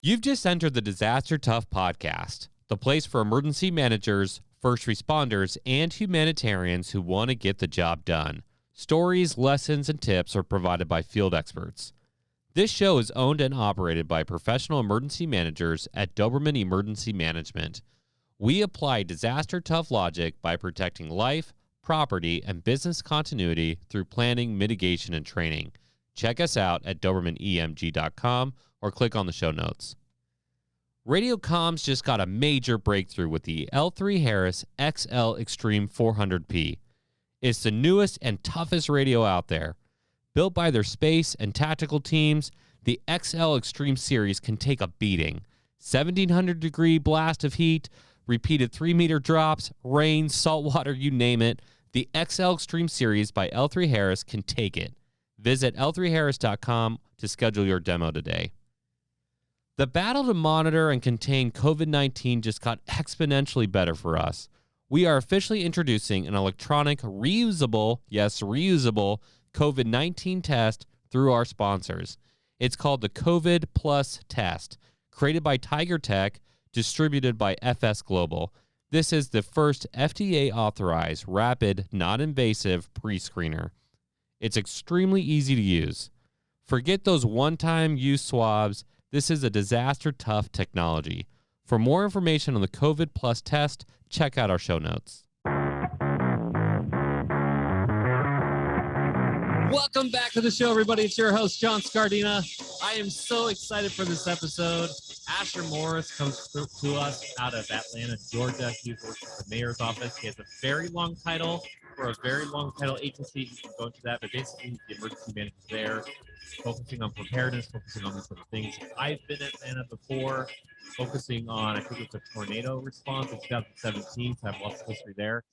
You've just entered the Disaster Tough podcast, the place for emergency managers, first responders, and humanitarians who want to get the job done. Stories, lessons, and tips are provided by field experts. This show is owned and operated by professional emergency managers at Doberman Emergency Management. We apply disaster tough logic by protecting life, property, and business continuity through planning, mitigation, and training. Check us out at DobermanEMG.com or click on the show notes. Radio comms just got a major breakthrough with the L3 Harris XL Extreme 400P. It's the newest and toughest radio out there. Built by their space and tactical teams, the XL Extreme series can take a beating. 1,700-degree blast of heat, repeated 3-meter drops, rain, salt water, you name it. The XL Extreme series by L3 Harris can take it. Visit L3Harris.com to schedule your demo today. The battle to monitor and contain COVID-19 just got exponentially better for us. We are officially introducing an electronic, reusable COVID-19 test through our sponsors. It's called the COVID Plus Test, created by Tiger Tech, distributed by FS Global. This is the first FDA-authorized, rapid, non-invasive pre-screener. It's extremely easy to use. Forget those one-time use swabs. This is a disaster-tough technology. For more information on the COVID Plus test, check out our show notes. Welcome back to the show, everybody. It's your host, John Scardina. I am so excited for this episode. Asher Morris comes to us out of Atlanta, Georgia. He works at the mayor's office. He has a very long title for a very long title agency. You can go into that, but basically he's the emergency manager there, focusing on preparedness, focusing on these sort of things. I've been in Atlanta before, focusing on, I think it's a tornado response in 2017, so I have lots of history there.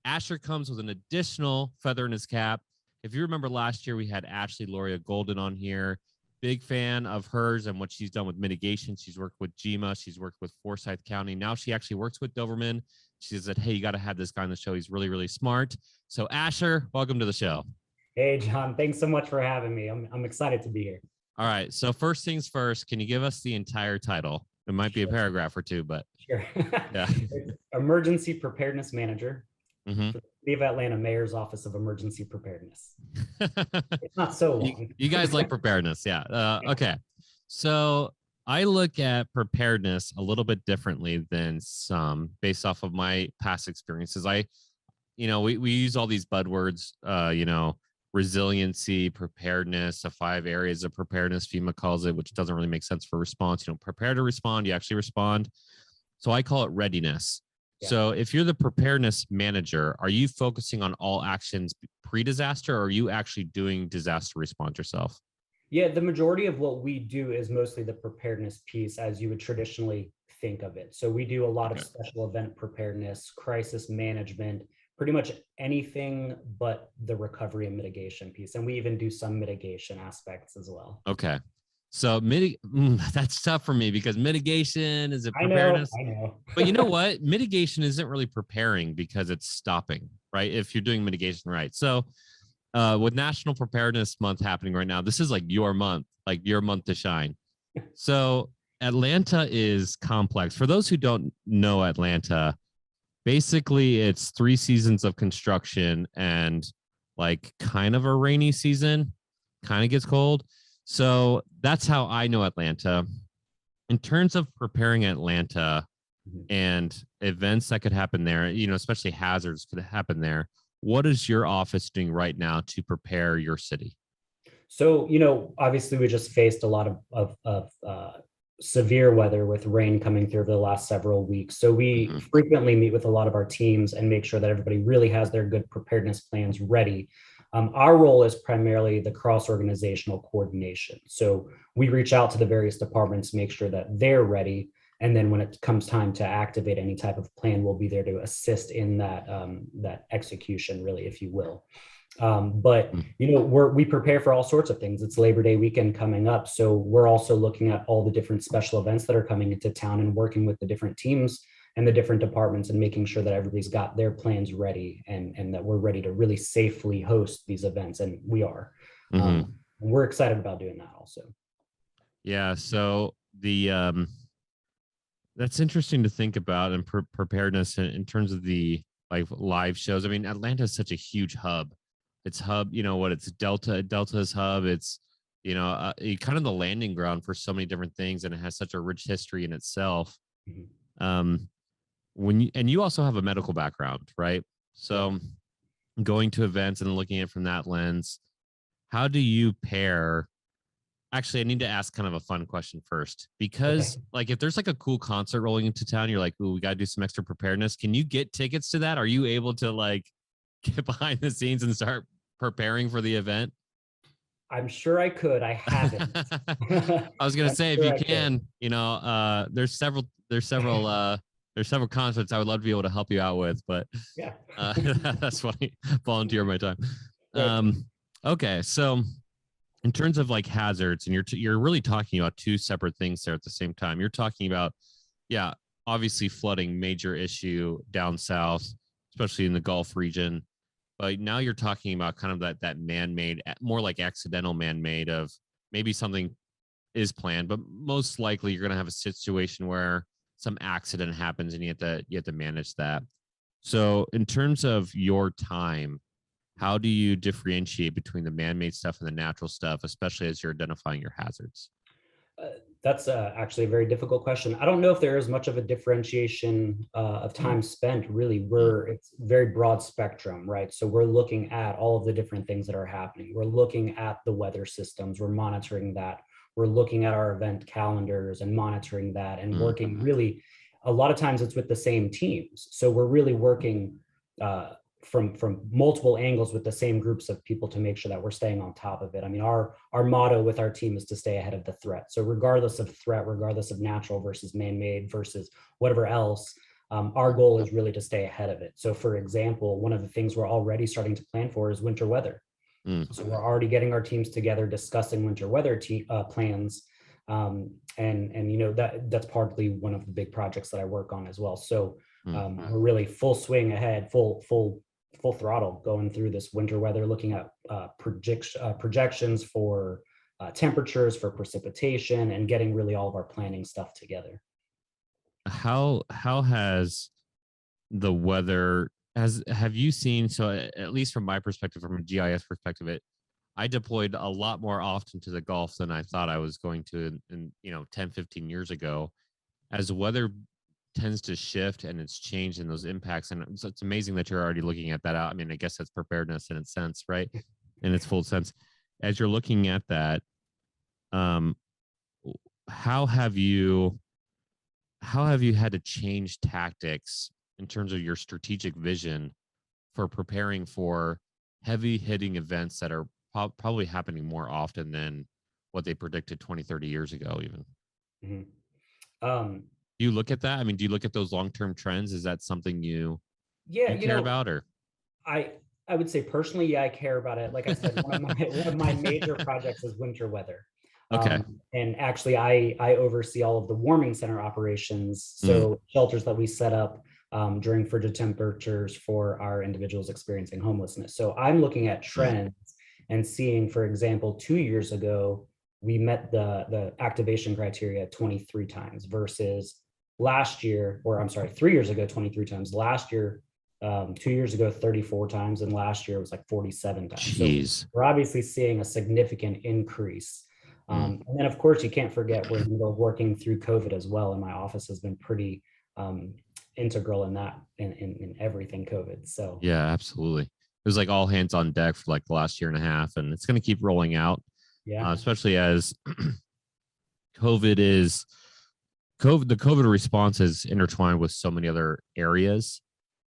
Asher comes with an additional feather in his cap. If you remember last year, we had Ashley Loria Golden on here. Big fan of hers and what she's done with mitigation. She's worked with GEMA. She's worked with Forsyth County. Now she actually works with Doberman. She said, hey, you got to have this guy on the show. He's really, really smart. So Asher, welcome to the show. Hey, John, thanks so much for having me. I'm excited to be here. All right. So first things first, can you give us the entire title? It might be a paragraph or two, but. Sure. Yeah. Emergency Preparedness Manager Mm-hmm. for the City of Atlanta Mayor's Office of Emergency Preparedness. It's not so long. You guys like preparedness. Yeah. Okay. So I look at preparedness a little bit differently than some based off of my past experiences. We use all these buzzwords, resiliency, preparedness, the 5 areas of preparedness, FEMA calls it, which doesn't really make sense for response. You don't prepare to respond, you actually respond. So I call it readiness. Yeah. So if you're the preparedness manager, are you focusing on all actions pre-disaster, or are you actually doing disaster response yourself? Yeah, the majority of what we do is mostly the preparedness piece as you would traditionally think of it. So we do a lot of special event preparedness, crisis management, pretty much anything but the recovery and mitigation piece. And we even do some mitigation aspects as well. Okay. So that's tough for me because mitigation is a preparedness. I know. But you know what? Mitigation isn't really preparing because it's stopping, right? If you're doing mitigation right. So with National Preparedness Month happening right now, this is like your month to shine. So Atlanta is complex. For those who don't know Atlanta, basically it's 3 seasons of construction and like kind of a rainy season, kind of gets cold. So that's how I know Atlanta. In terms of preparing Atlanta and events that could happen there, especially hazards could happen there, what is your office doing right now to prepare your city? So, obviously we just faced a lot of severe weather with rain coming through over the last several weeks. So we frequently meet with a lot of our teams and make sure that everybody really has their good preparedness plans ready. Our role is primarily the cross-organizational coordination. So we reach out to the various departments, make sure that they're ready. And then when it comes time to activate any type of plan, we'll be there to assist in that execution, really, if you will. But we prepare for all sorts of things. It's Labor Day weekend coming up. So we're also looking at all the different special events that are coming into town and working with the different teams and the different departments and making sure that everybody's got their plans ready and that we're ready to really safely host these events. And we are. And we're excited about doing that also. Yeah. So that's interesting to think about, and preparedness in terms of the like live shows. I mean, Atlanta is such a huge hub. It's hub, you know what? It's Delta's hub. It's kind of the landing ground for so many different things, and it has such a rich history in itself. Mhm. Um, you also have a medical background, right? Yeah. So going to events and looking at it from that lens, how do you pair? Actually, I need to ask kind of a fun question first, Okay. because like if there's like a cool concert rolling into town, you're like, "Ooh, we got to do some extra preparedness." Can you get tickets to that? Are you able to like get behind the scenes and start preparing for the event? I'm sure I could. I haven't. I was gonna I'm say, if sure you I could. can, there's several concerts I would love to be able to help you out with, but Yeah. uh, that's funny. Volunteer my time. Right. Um, okay, so in terms of like hazards, and you're really talking about two separate things there at the same time. You're talking about, yeah, obviously flooding, major issue down south, especially in the Gulf region. But now you're talking about kind of that man-made, more like accidental man-made, of maybe something is planned, but most likely you're going to have a situation where some accident happens and you have to manage that. So in terms of your time, how do you differentiate between the man-made stuff and the natural stuff, especially as you're identifying your hazards? Uh, that's actually a very difficult question. I don't know if there is much of a differentiation of Mm, time spent. Really, mm, it's very broad spectrum, right? So we're looking at all of the different things that are happening. We're looking at the weather systems. We're monitoring that. We're looking at our event calendars and monitoring that, and mm, working really. A lot of times, it's with the same teams. So we're really working. From multiple angles with the same groups of people to make sure that we're staying on top of it. I mean, our motto with our team is to stay ahead of the threat. So regardless of threat, regardless of natural versus man-made versus whatever else, our goal is really to stay ahead of it. So for example, one of the things we're already starting to plan for is winter weather. mm. So we're already getting our teams together, discussing winter weather plans. And that's partly one of the big projects that I work on as well. So Mm. we're really full swing ahead, full throttle going through this winter weather, looking at projections for temperatures, for precipitation, and getting really all of our planning stuff together. How has the weather has have you seen? So at least from my perspective, from a GIS perspective, I deployed a lot more often to the Gulf than I thought I was going to in 10, 15 years ago. As weather tends to shift and it's changed in those impacts, and it's amazing that you're already looking at that out. I mean, I guess that's preparedness in its sense, right? In its full sense. As you're looking at that, um, how have you had to change tactics in terms of your strategic vision for preparing for heavy hitting events that are probably happening more often than what they predicted 20, 30 years ago even? Mhm. Um, Do you look at that? I mean, do you look at those long-term trends? Is that something yeah, you care about, or? I I would say personally, yeah, I care about it. Like I said, one of my major projects is winter weather. Okay. And actually, I oversee all of the warming center operations, Mm, so shelters that we set up during frigid temperatures for our individuals experiencing homelessness. So I'm looking at mm, trends and seeing, for example, 2 years ago, we met the activation criteria 23 times versus last year, or I'm sorry, 3 years ago, 23 times. Last year, 2 years ago, 34 times, and last year it was like 47 times. So jeez. we're obviously seeing a significant increase. Mm. And then, of course, you can't forget we're in the middle of working through COVID as well, and my office has been pretty integral in that, in everything COVID. So Yeah, absolutely. It was like all hands on deck for like the last year and a half, and it's going to keep rolling out, yeah, especially as COVID is the COVID response is intertwined with so many other areas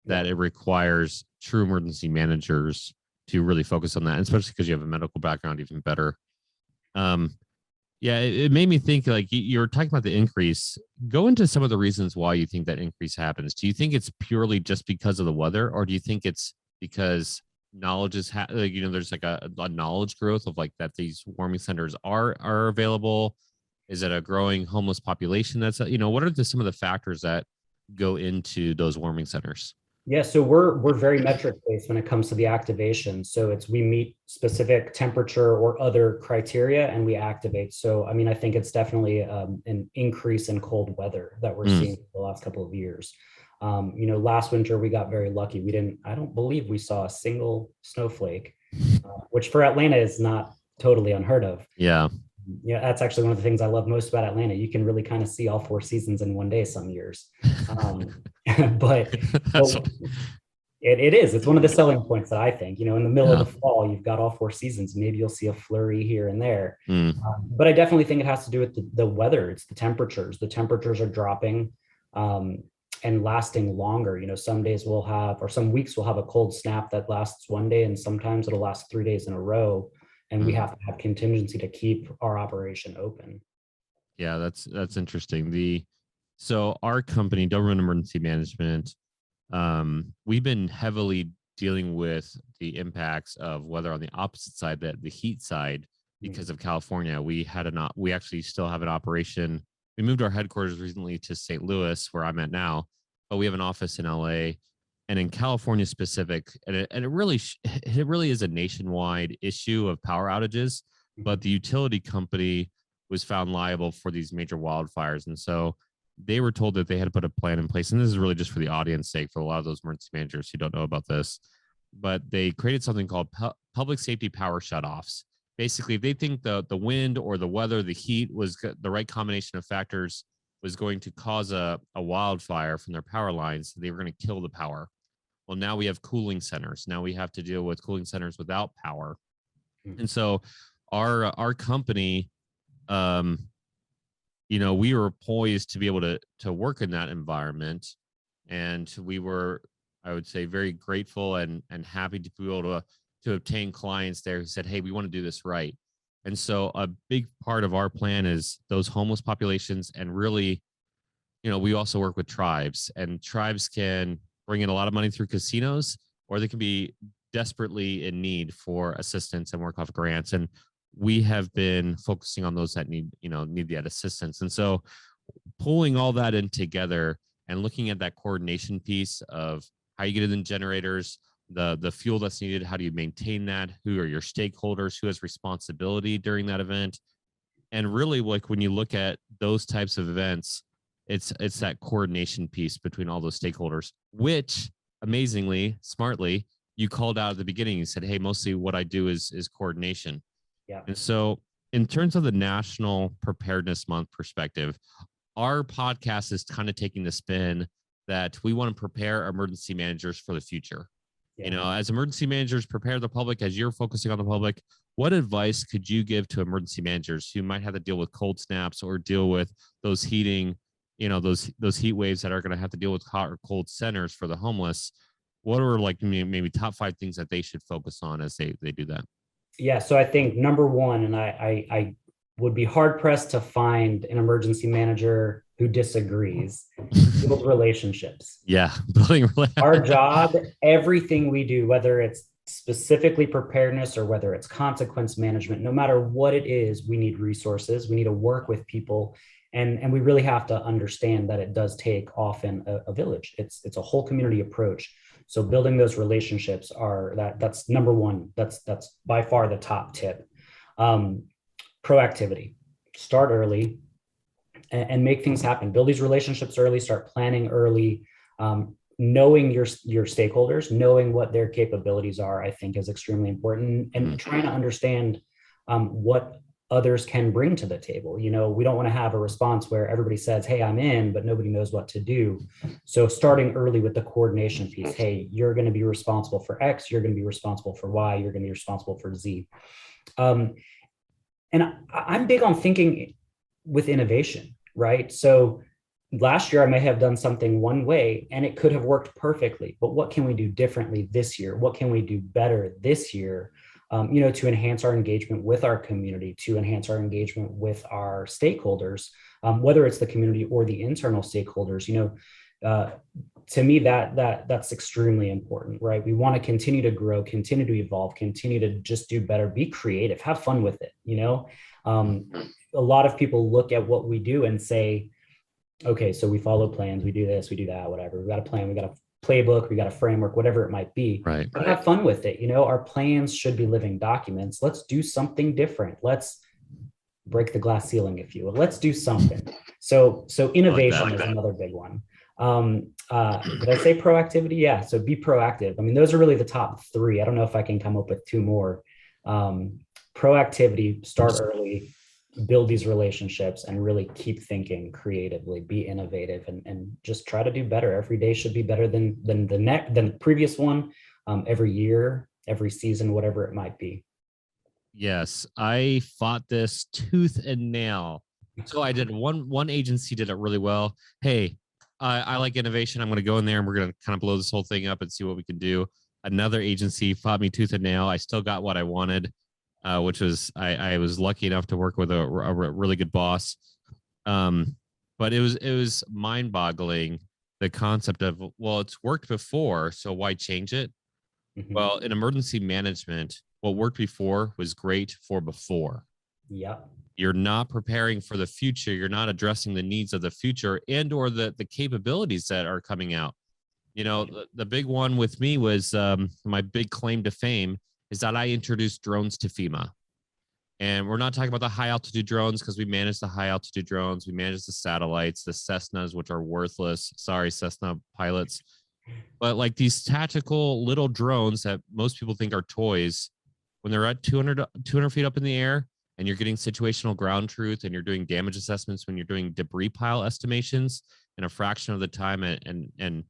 yeah, that it requires true emergency managers to really focus on that, and especially because you have a medical background, even better. Um, yeah, it made me think, like you were talking about the increase. Go into some of the reasons why you think that increase happens. Do you think it's purely just because of the weather, or do you think it's because knowledge is like, there's like a knowledge growth of like that these warming centers are available? Is it a growing homeless population? That's what are some of the factors that go into those warming centers? Yeah, so we're very metric based when it comes to the activation. So it's we meet specific temperature or other criteria and we activate. So I mean, I think it's definitely an increase in cold weather that we're Mm. seeing the last couple of years. Last winter we got very lucky. I don't believe we saw a single snowflake, which for Atlanta is not totally unheard of. Yeah. Yeah, that's actually one of the things I love most about Atlanta. You can really kind of see all four seasons in one day some years. Um, but That's but it is. It's one of the selling points that I think, in the middle of yeah. the fall, you've got all four seasons. Maybe you'll see a flurry here and there. Mm. But I definitely think it has to do with the weather. It's the temperatures. The temperatures are dropping and lasting longer. Some days we'll have, or some weeks we'll have a cold snap that lasts one day, and sometimes it'll last 3 days in a row. And we Mm. have to have contingency to keep our operation open. Yeah, that's interesting. So our company, Government Emergency Management, we've been heavily dealing with the impacts of weather on the opposite side, that the heat side, because of California. We actually still have an operation. We moved our headquarters recently to St. Louis, where I'm at now, but we have an office in LA and in California specific, and it really it really is a nationwide issue of power outages. But the utility company was found liable for these major wildfires, and so they were told that they had to put a plan in place. And this is really just for the audience sake for a lot of those emergency managers who don't know about this. But they created something called public safety power shutoffs. Basically, if they think the wind or the weather, the heat was the right combination of factors was going to cause a wildfire from their power lines, they were going to kill the power. Well, now we have cooling centers. Now we have to deal with cooling centers without power. And so our company, um, we were poised to be able to work in that environment, and we were, I would say, very grateful and happy to be able to obtain clients there who said, "Hey, we want to do this right." And so a big part of our plan is those homeless populations, and really, we also work with tribes, and tribes can bring in a lot of money through casinos, or they can be desperately in need for assistance and work off grants. And we have been focusing on those that need that assistance. And so pulling all that in together and looking at that coordination piece of how you get in the generators, the fuel that's needed, how do you maintain that, who are your stakeholders, who has responsibility during that event. And really, like, when you look at those types of events, it's that coordination piece between all those stakeholders, which amazingly, smartly, you called out at the beginning. You said, "Hey, mostly what I do is coordination." Yeah. And so, in terms of the National Preparedness Month perspective, our podcast is kind of taking the spin that we want to prepare emergency managers for the future. Yeah. As emergency managers prepare the public, as you're focusing on the public, what advice could you give to emergency managers who might have to deal with cold snaps or deal with those those heat waves that are going to have to deal with hot or cold centers for the homeless? What are, like, maybe top 5 things that they should focus on as they do that? Yeah, so I think number one, and I would be hard pressed to find an emergency manager who disagrees, build relationships. Yeah, building. Our job, everything we do, whether it's specifically preparedness or whether it's consequence management, no matter what it is, we need resources. We need to work with people. And we really have to understand that it does take often a village. It's a whole community approach. So building those relationships that's number one. That's by far the top tip. Proactivity. Start early and make things happen. Build these relationships early. Start planning early. Knowing your stakeholders, knowing what their capabilities are, I think is extremely important, and trying to understand what others can bring to the table. We don't want to have a response where everybody says, "Hey, I'm in," but nobody knows what to do. So starting early with the coordination piece. Hey, you're going to be responsible for X. You're going to be responsible for Y. You're going to be responsible for Z. And I'm big on thinking with innovation, right? So last year I may have done something one way and it could have worked perfectly, but what can we do differently this year? What can we do better this year? To enhance our engagement with our community, to enhance our engagement with our stakeholders, whether it's the community or the internal stakeholders. To me, that's extremely important, right? We want to continue to grow, continue to evolve, continue to just do better, be creative, have fun with it. A lot of people look at what we do and say, okay, so we follow plans, we do this, we do that, whatever. We got a plan, we got a playbook, we got a framework, whatever it might be. Right. But have fun with it. Our plans should be living documents. Let's do something different. Let's break the glass ceiling, if you will. Let's do something. So innovation is another big one. Did I say proactivity? Yeah. So be proactive. I mean, those are really the top three. I don't know if I can come up with two more. Proactivity, start early, build these relationships, and really keep thinking creatively, be innovative, and just try to do better. Every day should be better than the previous one, every year, every season, whatever it might be. Yes, I fought this tooth and nail. So I did one agency did it really well. Hey, I like innovation. I'm going to go in there and we're going to kind of blow this whole thing up and see what we can do. Another agency fought me tooth and nail. I still got what I wanted, which was I was lucky enough to work with a really good boss. But it was mind boggling, the concept of, well, it's worked before, so why change it? Mhm. Well, in emergency management, what worked before was great for before. Yeah. You're not preparing for the future. You're not addressing the needs of the future and or the capabilities that are coming out. The big one with me was my big claim to fame is that I introduced drones to FEMA. And we're not talking about the high altitude drones, because we manage the high altitude drones. We manage the satellites, the Cessnas, which are worthless. Sorry, Cessna pilots. But like these tactical little drones that most people think are toys, when they're at 200 feet up in the air and you're getting situational ground truth and you're doing damage assessments, when you're doing debris pile estimations in a fraction of the time. And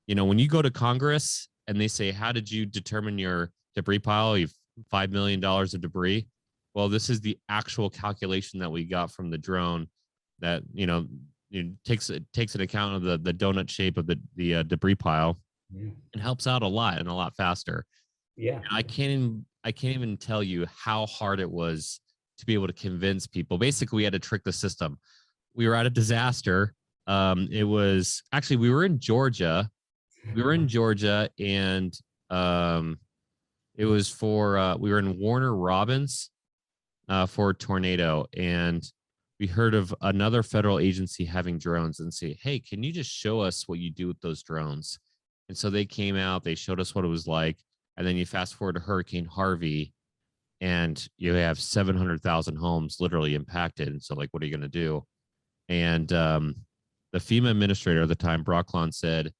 when you go to Congress and they say, how did you determine your debris pile? You've $5 million of debris. Well, this is the actual calculation that we got from the drone that, it takes an account of the donut shape of the debris pile. Yeah. It helps out a lot and a lot faster. Yeah. And I can't even tell you how hard it was to be able to convince people. Basically, we had to trick the system. We were at a disaster. It was actually, we were in Georgia. And it was for we were in Warner Robins for a tornado, and we heard of another federal agency having drones and say, hey, can you just show us what you do with those drones? And so they came out, they showed us what it was like. And then you fast forward to Hurricane Harvey, and you have 700,000 homes literally impacted. And so, like, what are you going to do? And the FEMA administrator at the time, Brocklon, said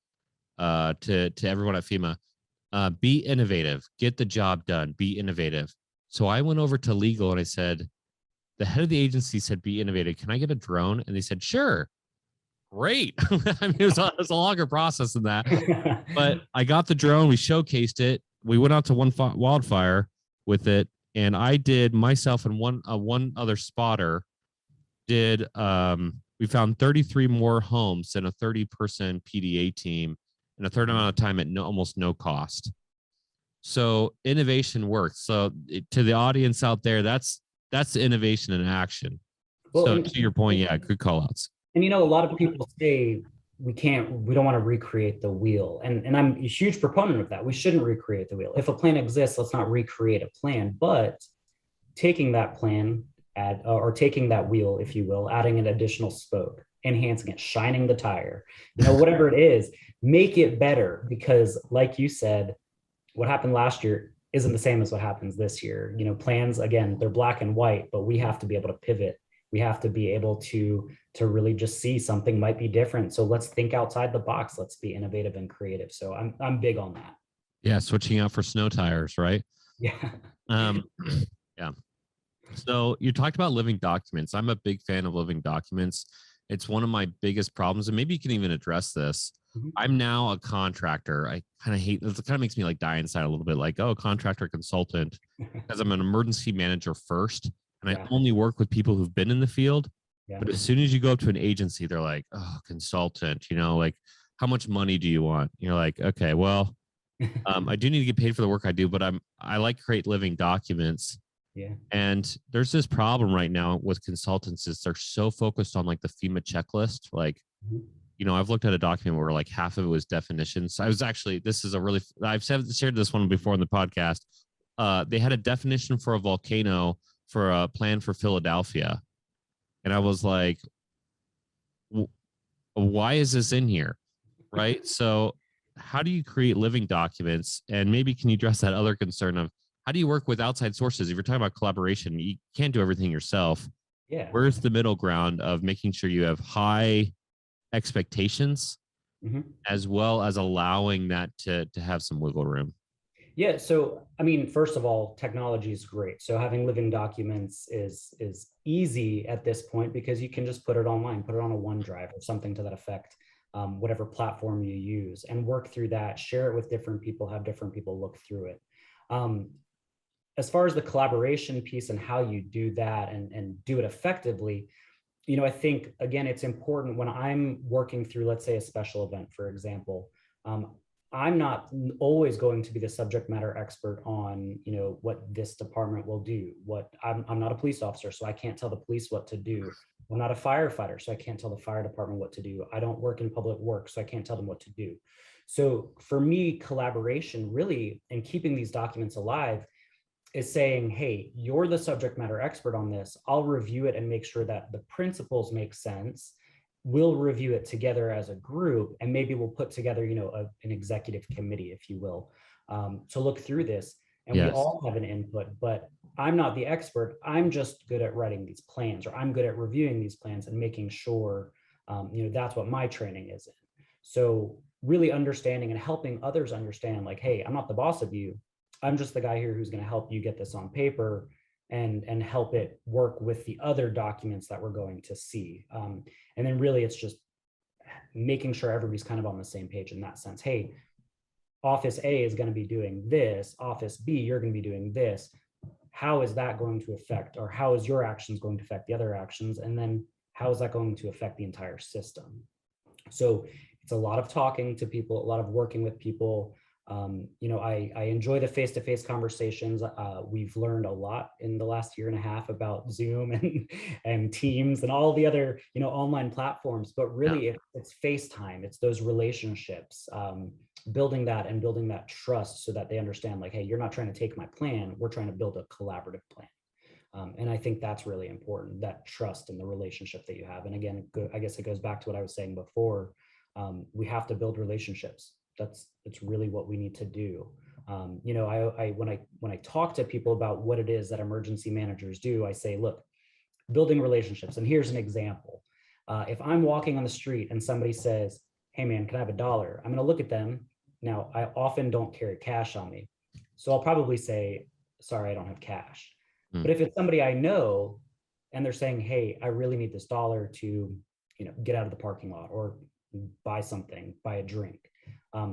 to everyone at FEMA, be innovative, get the job done, be innovative. So I went over to legal and I said, the head of the agency said, be innovative. Can I get a drone? And they said, sure. Great. I mean, it was a longer process than that. But I got the drone. We showcased it. We went out to one wildfire with it. And I did, myself and one other spotter did, we found 33 more homes than a 30-person PDA team in a third amount of time at almost no cost. So innovation works. So to the audience out there, that's the innovation in action. Well, so to your point, yeah, good call outs. And a lot of people say we don't want to recreate the wheel. And I'm a huge proponent of that. We shouldn't recreate the wheel. If a plan exists, let's not recreate a plan, but taking that plan or taking that wheel, if you will, adding an additional spoke, enhancing it, shining the tire, whatever it is, make it better. Because like you said, what happened last year isn't the same as what happens this year. Plans, again, they're black and white, but we have to be able to pivot. We have to be able to really just see something might be different. So let's think outside the box. Let's be innovative and creative. So I'm big on that. Yeah, switching out for snow tires, right? Yeah. Yeah. So you talked about living documents. I'm a big fan of living documents. It's one of my biggest problems, and maybe you can even address this. Mm-hmm. I'm now a contractor. I kind of hate it. Kind of makes me like die inside a little bit, like, oh, contractor consultant, because I'm an emergency manager first. And I only work with people who've been in the field. Yeah. But as soon as you go up to an agency, they're like, oh, consultant, like, how much money do you want? You're like, okay, well, I do need to get paid for the work I do, but I like create living documents. Yeah. And there's this problem right now with consultants is they're so focused on like the FEMA checklist. Like, I've looked at a document where like half of it was definitions. I've shared this one before in the podcast. They had a definition for a volcano for a plan for Philadelphia. And I was like, why is this in here? Right. So how do you create living documents? And maybe can you address that other concern of how do you work with outside sources? If you're talking about collaboration, you can't do everything yourself. Yeah. Where's the middle ground of making sure you have high expectations as well as allowing that to have some wiggle room? Yeah. So, I mean, first of all, technology is great. So having living documents is easy at this point because you can just put it online, put it on a OneDrive or something to that effect, whatever platform you use, and work through that, share it with different people, have different people look through it. As far as the collaboration piece and how you do that and do it effectively, I think, again, it's important when I'm working through, let's say, a special event, for example. I'm not always going to be the subject matter expert on, what this department will do. I'm not a police officer, so I can't tell the police what to do. I'm not a firefighter, so I can't tell the fire department what to do. I don't work in public works, so I can't tell them what to do. So for me, collaboration really, and keeping these documents alive, is saying, hey, you're the subject matter expert on this. I'll review it and make sure that the principles make sense. We'll review it together as a group, and maybe we'll put together, an executive committee, if you will, to look through this. And we Yes. all have an input, but I'm not the expert. I'm just good at writing these plans, or I'm good at reviewing these plans and making sure, that's what my training is in. So really understanding and helping others understand, like, hey, I'm not the boss of you. I'm just the guy here who's going to help you get this on paper and help it work with the other documents that we're going to see. And then really it's just making sure everybody's kind of on the same page in that sense. Hey, office A is going to be doing this, office B, you're going to be doing this. How is that going to affect, or how is your actions going to affect the other actions? And then how is that going to affect the entire system? So it's a lot of talking to people, a lot of working with people. I enjoy the face-to-face conversations. We've learned a lot in the last year and a half about Zoom and Teams and all the other, online platforms, but really it's FaceTime. It's those relationships, building that trust so that they understand, like, hey, you're not trying to take my plan. We're trying to build a collaborative plan. And I think that's really important, that trust and the relationship that you have. And again, I guess it goes back to what I was saying before. We have to build relationships. It's really what we need to do. When I talk to people about what it is that emergency managers do, I say, look, building relationships. And here's an example. If I'm walking on the street and somebody says, hey man, can I have $1? I'm going to look at them. Now, I often don't carry cash on me. So I'll probably say, sorry, I don't have cash. But if it's somebody I know and they're saying, hey, I really need this dollar to, get out of the parking lot or buy something, buy a drink.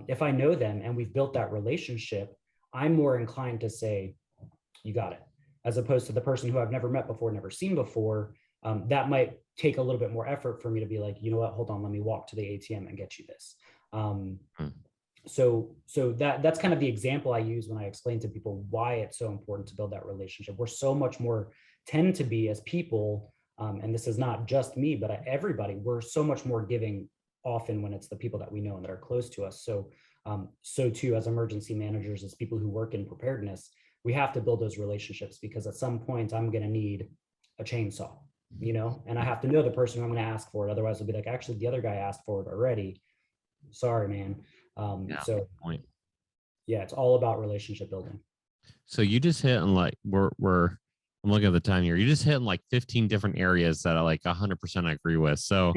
If I know them and we've built that relationship, I'm more inclined to say, you got it, as opposed to the person who I've never met before, never seen before. That might take a little bit more effort for me to be like, you know what, hold on, let me walk to the ATM and get you this. So that's kind of the example I use when I explain to people why it's so important to build that relationship. We're so much more tend to be as people, and this is not just me, but everybody, we're so much more giving often when it's the people that we know and that are close to us. So too, as emergency managers, as people who work in preparedness, we have to build those relationships, because at some point I'm going to need a chainsaw, and I have to know the person who I'm going to ask for it. Otherwise, I'll be like, actually, the other guy asked for it already. Sorry, man. Yeah, it's all about relationship building. So you just hit on, like, I'm looking at the time here. You just hit on like 15 different areas that I like 100% I agree with. So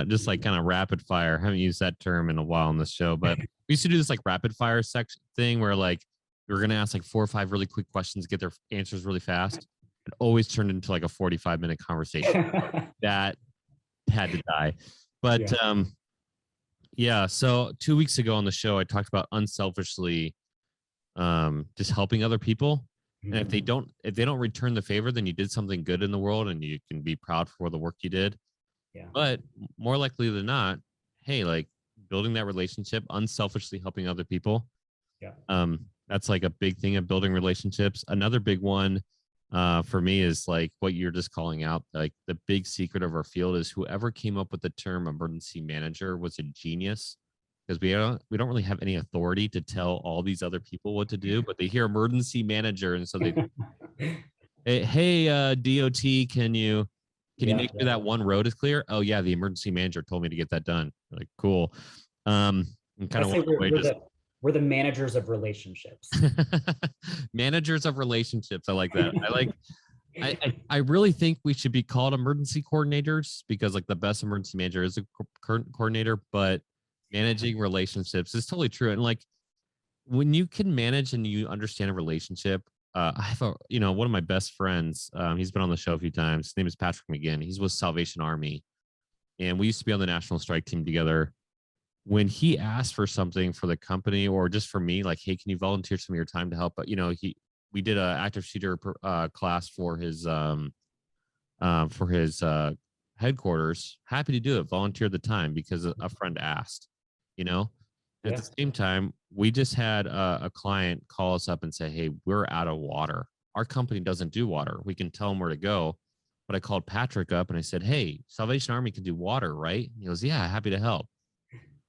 just like kind of rapid fire. I haven't used that term in a while on this show, but we used to do this like rapid fire section thing where like we were going to ask like 4 or 5 really quick questions, get their answers really fast. It always turned into like a 45-minute conversation that had to die. But yeah. So 2 weeks ago on the show, I talked about unselfishly just helping other people. And if they don't return the favor, then you did something good in the world and you can be proud for the work you did. But more likely than not, hey, like building that relationship, unselfishly helping other people. That's like a big thing of building relationships. Another big one for me is like what you're just calling out. Like the big secret of our field is whoever came up with the term emergency manager was a genius, because we don't really have any authority to tell all these other people what to do, but they hear emergency manager, and so they, hey, DOT, can you make sure that one road is clear? Oh yeah, the emergency manager told me to get that done. Like, cool. And I kind of say one of the wages. we're the managers of relationships. Managers of relationships. I like that. I really think we should be called emergency coordinators, because like the best emergency manager is a coordinator, but managing relationships is totally true. And like when you can manage and you understand a relationship, I have one of my best friends. He's been on the show a few times. His name is Patrick McGinn. He's with Salvation Army, and we used to be on the national strike team together. When he asked for something for the company or just for me, like, hey, can you volunteer some of your time to help? But we did a active shooter class for his headquarters. Happy to do it. Volunteer the time because a friend asked. You know, at Yeah. the same time, we just had a client call us up and say, hey, we're out of water. Our company doesn't do water. We can tell them where to go. But I called Patrick up and I said, hey, Salvation Army can do water, right? And he goes, yeah, happy to help.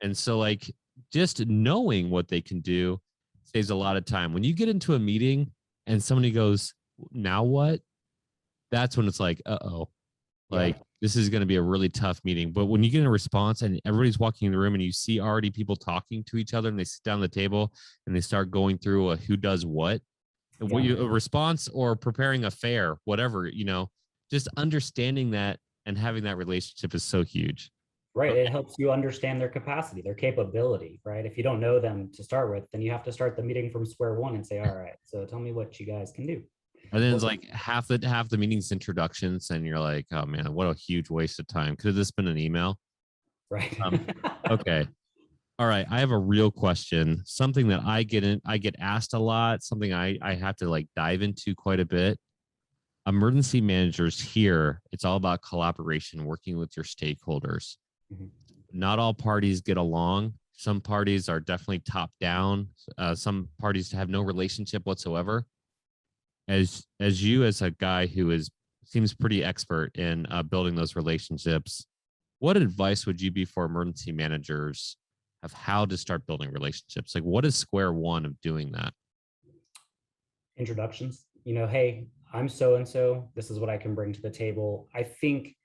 And so, like, just knowing what they can do saves a lot of time. When you get into a meeting and somebody goes, now what? That's when it's like, uh-oh, like this is going to be a really tough meeting. But when you get a response and everybody's walking in the room and you see already people talking to each other and they sit down at the table and they start going through a who does what, a response or preparing a fare, whatever, just understanding that and having that relationship is so huge. Right. It helps you understand their capacity, their capability, right? If you don't know them to start with, then you have to start the meeting from square one and say, all right, so tell me what you guys can do. And then it's like half the meeting's introductions, and you're like, oh man, what a huge waste of time. Could have this been an email? Right. Okay. All right. I have a real question. Something that I get asked a lot, something I have to like dive into quite a bit. Emergency managers here, it's all about collaboration, working with your stakeholders. Mm-hmm. Not all parties get along. Some parties are definitely top down. Some parties have no relationship whatsoever. As you, as a guy who seems pretty expert in building those relationships, what advice would you be for emergency managers of how to start building relationships? Like, what is square one of doing that? Introductions. Hey, I'm so and so. This is what I can bring to the table. I think,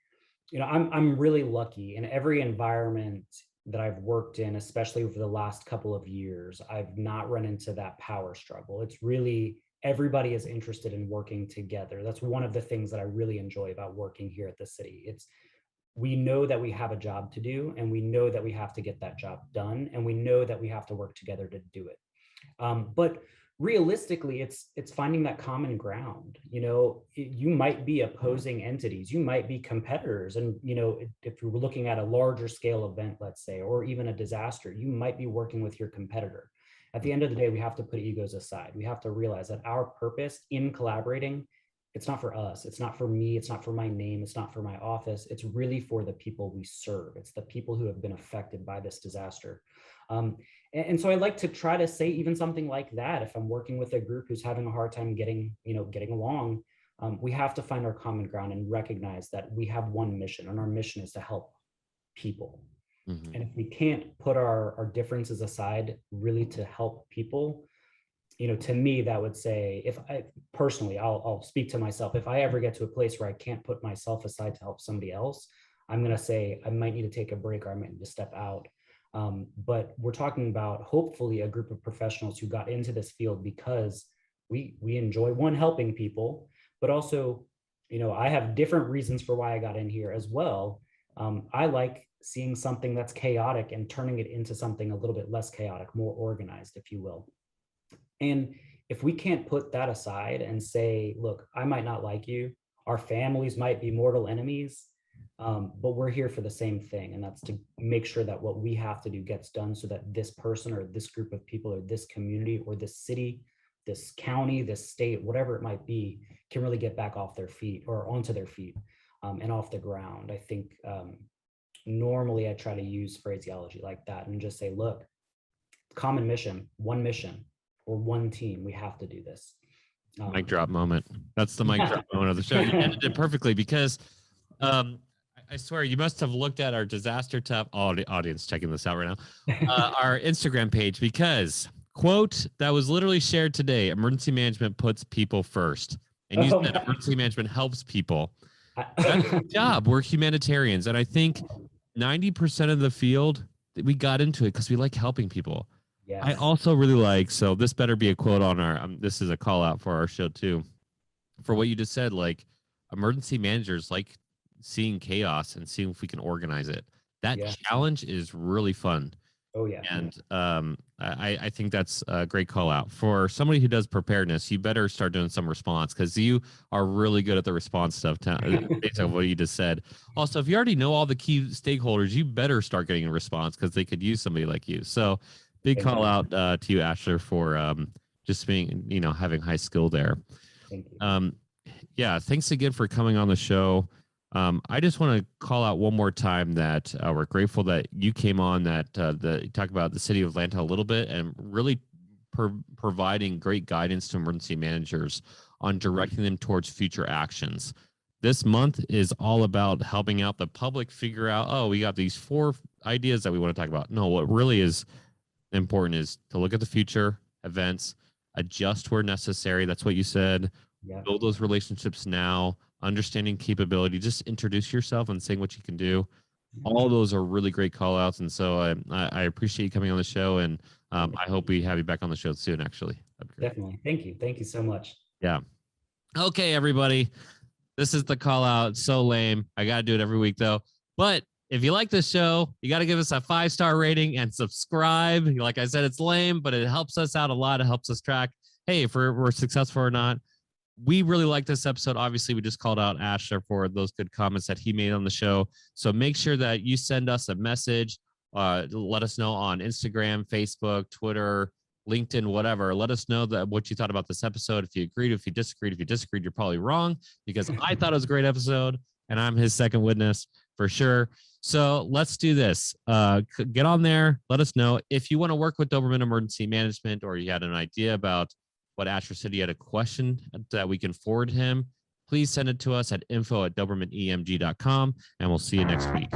I'm really lucky in every environment that I've worked in, especially over the last couple of years. I've not run into that power struggle. It's really everybody is interested in working together. That's one of the things that I really enjoy about working here at the city. We know that we have a job to do, and we know that we have to get that job done, and we know that we have to work together to do it. But realistically, it's finding that common ground. You might be opposing entities, you might be competitors, and if you were looking at a larger scale event, let's say, or even a disaster, you might be working with your competitor. At the end of the day, we have to put egos aside. We have to realize that our purpose in collaborating, it's not for us, it's not for me, it's not for my name, it's not for my office, it's really for the people we serve. It's the people who have been affected by this disaster. And so I like to try to say even something like that. If I'm working with a group who's having a hard time getting along, we have to find our common ground and recognize that we have one mission, and our mission is to help people. Mm-hmm. And if we can't put our differences aside really to help people, to me, that would say, if I personally, I'll speak to myself. If I ever get to a place where I can't put myself aside to help somebody else, I'm going to say I might need to take a break, or I might need to step out. But we're talking about hopefully a group of professionals who got into this field because we enjoy helping people, but also, I have different reasons for why I got in here as well. I like seeing something that's chaotic and turning it into something a little bit less chaotic, more organized, if you will. And if we can't put that aside and say, look, I might not like you, our families might be mortal enemies, but we're here for the same thing. And that's to make sure that what we have to do gets done so that this person or this group of people or this community or this city, this county, this state, whatever it might be, can really get back off their feet or onto their feet and off the ground. I think normally I try to use phraseology like that and just say, look, common mission, or one team, we have to do this. Mic drop moment. That's the mic drop moment of the show. You ended it perfectly because I swear you must have looked at our disaster tough audience checking this out right now, our Instagram page, because quote that was literally shared today: emergency management puts people first. And you said emergency management helps people. That's our job. We're humanitarians. And I think 90% of the field we got into it because we like helping people. Yes. I also really like, so this better be a quote on our, this is a call out for our show too, for what you just said, like emergency managers like seeing chaos and seeing if we can organize it. That challenge is really fun. Oh yeah. And I think that's a great call out for somebody who does preparedness. You better start doing some response, because you are really good at the response stuff based on what you just said. Also, if you already know all the key stakeholders, you better start getting a response, because they could use somebody like you. So big call out to you, Ashley, for just being, having high skill there. Thank you. Yeah, thanks again for coming on the show. I just want to call out one more time that we're grateful that you came on, that you talk about the city of Atlanta a little bit, and really providing great guidance to emergency managers on directing them towards future actions. This month is all about helping out the public figure out, oh, we got these 4 ideas that we want to talk about. No, what really is important is to look at the future events, adjust where necessary. That's what you said. Build those relationships now, understanding capability, just introduce yourself and saying what you can do. All those are really great call outs. And so I appreciate you coming on the show, and I hope we have you back on the show soon, actually. Definitely. Thank you. Thank you so much. Yeah. Okay, everybody. This is the call out. So lame. I got to do it every week, though. But if you like this show, you got to give us a 5-star rating and subscribe. Like I said, it's lame, but it helps us out a lot. It helps us track, hey, if we're successful or not. We really like this episode. Obviously, we just called out Asher for those good comments that he made on the show. So make sure that you send us a message. Let us know on Instagram, Facebook, Twitter, LinkedIn, whatever. Let us know that what you thought about this episode. If you agreed, if you disagreed. If you disagreed, you're probably wrong, because I thought it was a great episode, and I'm his second witness for sure. So let's do this. Get on there. Let us know if you want to work with Doberman Emergency Management, or you had an idea about what Asher said, he had a question that we can forward him. Please send it to us at info@dobermanemg.com, and we'll see you next week.